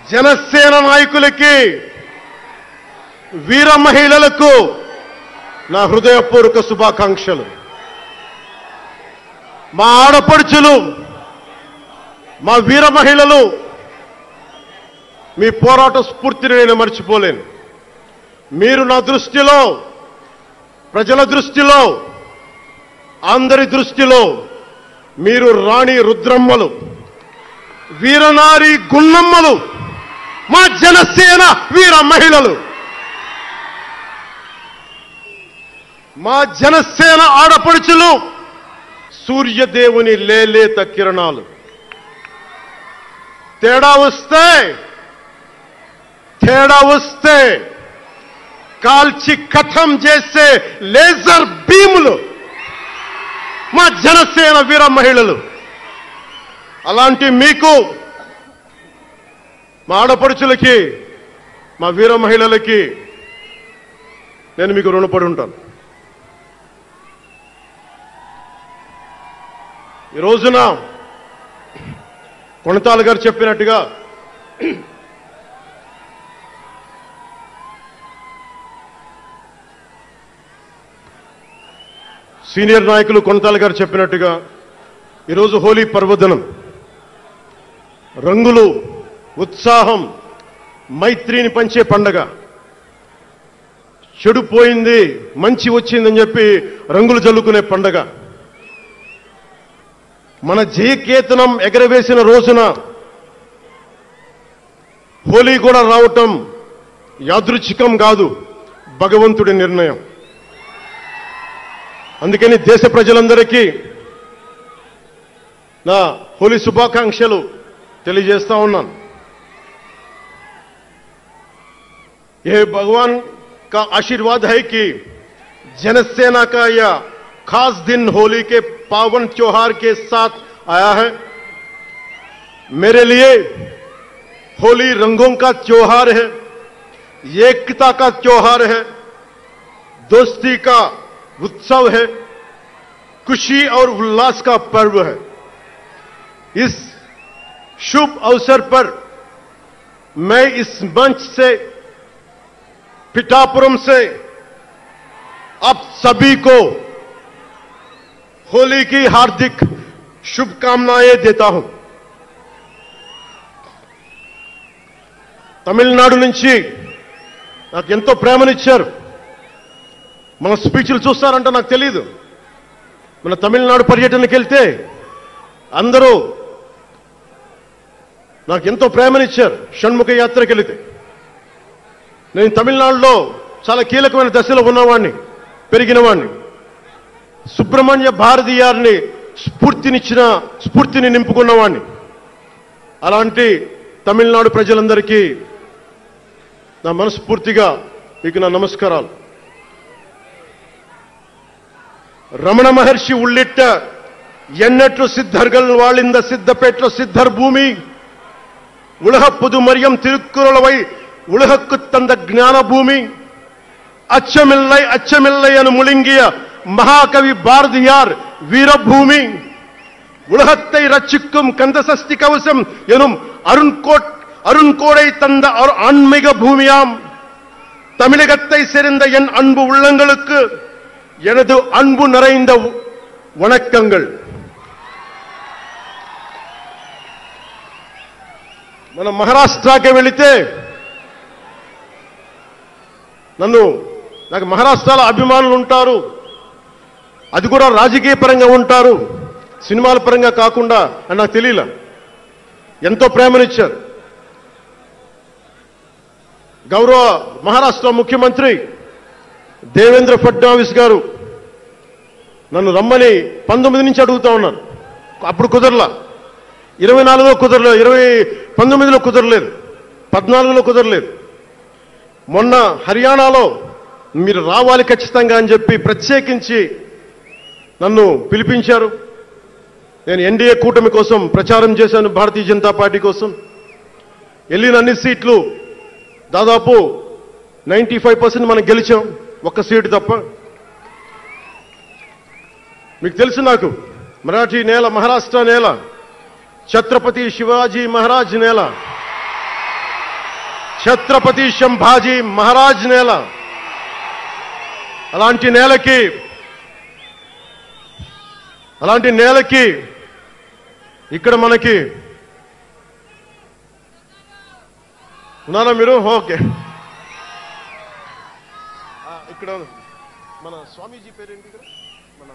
జనసేన నాయకులకి, వీర మహిళలకు నా హృదయపూర్వక శుభాకాంక్షలు. మా ఆడపడుచులు, మా వీర మహిళలు, మీ పోరాట స్ఫూర్తిని నేను మర్చిపోలేను. మీరు నా దృష్టిలో, ప్రజల దృష్టిలో, అందరి దృష్టిలో మీరు రాణి రుద్రమ్మలు, వీరనారి గున్నమ్మలు, మా జనసేన వీర మహిళలు, మా జనసేన ఆడపడుచులు సూర్యదేవుని లేలేత కిరణాలు. తేడా వస్తే కాల్చి కథం చేసే లేజర్ బీములు మా జనసేన వీర మహిళలు. అలాంటి మీకు, మా ఆడపడుచులకి, మా వీర మహిళలకి నేను మీకు రుణపడి ఉంటాను. ఈ రోజున కొణతాల గారు చెప్పినట్టుగా సీనియర్ నాయకులు కొణతాల గారు చెప్పినట్టుగా ఈరోజు హోలీ పర్వదినం. రంగులు, ఉత్సాహం, మైత్రిని పంచే పండగ. చెడు పోయింది, మంచి వచ్చిందని చెప్పి రంగులు జల్లుకునే పండగ. మన జయకేతనం ఎగరవేసిన రోజున హోలీ కూడా రావటం యాదృచ్ఛికం కాదు, భగవంతుడి నిర్ణయం. అందుకని దేశ ప్రజలందరికీ నా హోలీ శుభాకాంక్షలు తెలియజేస్తా ఉన్నాను. ये भगवान का आशीर्वाद है कि जनसेना का यह खास दिन होली के पावन त्योहार के साथ आया है. मेरे लिए होली रंगों का त्योहार है, एकता का त्योहार है, दोस्ती का उत्सव है, खुशी और उल्लास का पर्व है. इस शुभ अवसर पर मैं इस मंच से, पिठापुरम से आप सभी को होली की हार्दिक शुभकामनाएं देता हूं. తమిళనాడు నుంచి నాకు ఎంతో ప్రేమనిచ్చారు. మన స్పీచ్లు చూస్తారంటే నాకు తెలియదు. మన తమిళనాడు పర్యటనకి వెళ్తే అందరూ నాకు ఎంతో ప్రేమనిచ్చారు. షణ్ముఖ యాత్రకి వెళితే నేను తమిళనాడులో చాలా కీలకమైన దశలో ఉన్నవాడిని, పెరిగినవాడిని. సుబ్రహ్మణ్య భారతీయారిని స్ఫూర్తిని నింపుకున్నవాడిని. అలాంటి తమిళనాడు ప్రజలందరికీ నా మనస్ఫూర్తిగా మీకు నా నమస్కారాలు. రమణ మహర్షి ఉళ్ళిట్ట ఎన్నట్లు సిద్ధర్గల్ వాళింద సిద్ధపేట్ల సిద్ధర్ భూమి ఉలహ పుదు మరియం తిరుక్కురళవై உலகுக்கு தந்த ஞான பூமி அச்சமில்லை என முழுங்கிய மகாகவி பாரதியார் வீரபூமி உலகத்தை ரட்சிக்கும் கந்தசஷ்டி கவசம் எனும் அருண்கோடை தந்த ஆன்மீக பூமியாம் தமிழகத்தை சேர்ந்த என் அன்பு உள்ளங்களுக்கு எனது அன்பு நிறைந்த வணக்கங்கள். మనం మహారాష్ట్రకి వెళితే నాకు మహారాష్ట్రలో అభిమానులు ఉంటారు. అది కూడా రాజకీయ పరంగా ఉంటారు, సినిమాల పరంగా కాకుండా అని నాకు తెలియలా. ఎంతో ప్రేమనిచ్చారు. గౌరవ మహారాష్ట్ర ముఖ్యమంత్రి దేవేంద్ర ఫడ్నవీస్ గారు నన్ను రమ్మని 19 నుంచి అడుగుతా ఉన్నారు. అప్పుడు కుదరలా, 24లో కుదరలేదు, 19లో కుదరలేదు, 14లో కుదరలేదు. మొన్న హర్యానాలో మీరు రావాలి ఖచ్చితంగా అని చెప్పి ప్రత్యేకించి నన్ను పిలిపించారు. నేను ఎన్డీఏ కూటమి కోసం ప్రచారం చేశాను, భారతీయ జనతా పార్టీ కోసం. వెళ్ళిన అన్ని సీట్లు దాదాపు 95% మనం గెలిచాం, ఒక్క సీటు తప్ప. మీకు తెలుసు, నాకు మరాఠీ నేల, మహారాష్ట్ర నేల, ఛత్రపతి శివాజీ మహారాజ్ నేల. ఛత్రపతి సంభాజీ మహారాజ్ నేల. అలాంటి నేలకి ఇక్కడ మనకి ఉన్నారా మీరు? ఓకే. ఇక్కడ మన స్వామీజీ పేరేంటి? ఇక్కడ మన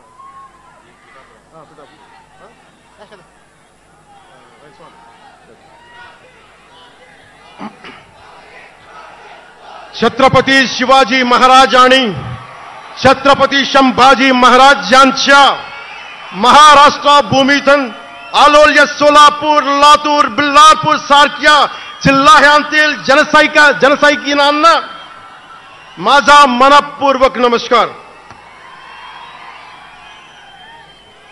छत्रपती शिवाजी महाराज आणि छत्रपती संभाजी महाराज यांच्या महाराष्ट्र भूमीतून आलोल्य सोलापूर, लातूर, बिल्लारपूर सारख्या जिल्ह्यांतील जनसैनिकांना माझा मनपूर्वक नमस्कार.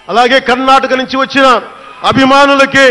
అలాగే కర్ణాటక నుంచి వచ్చిన అభిమానులకి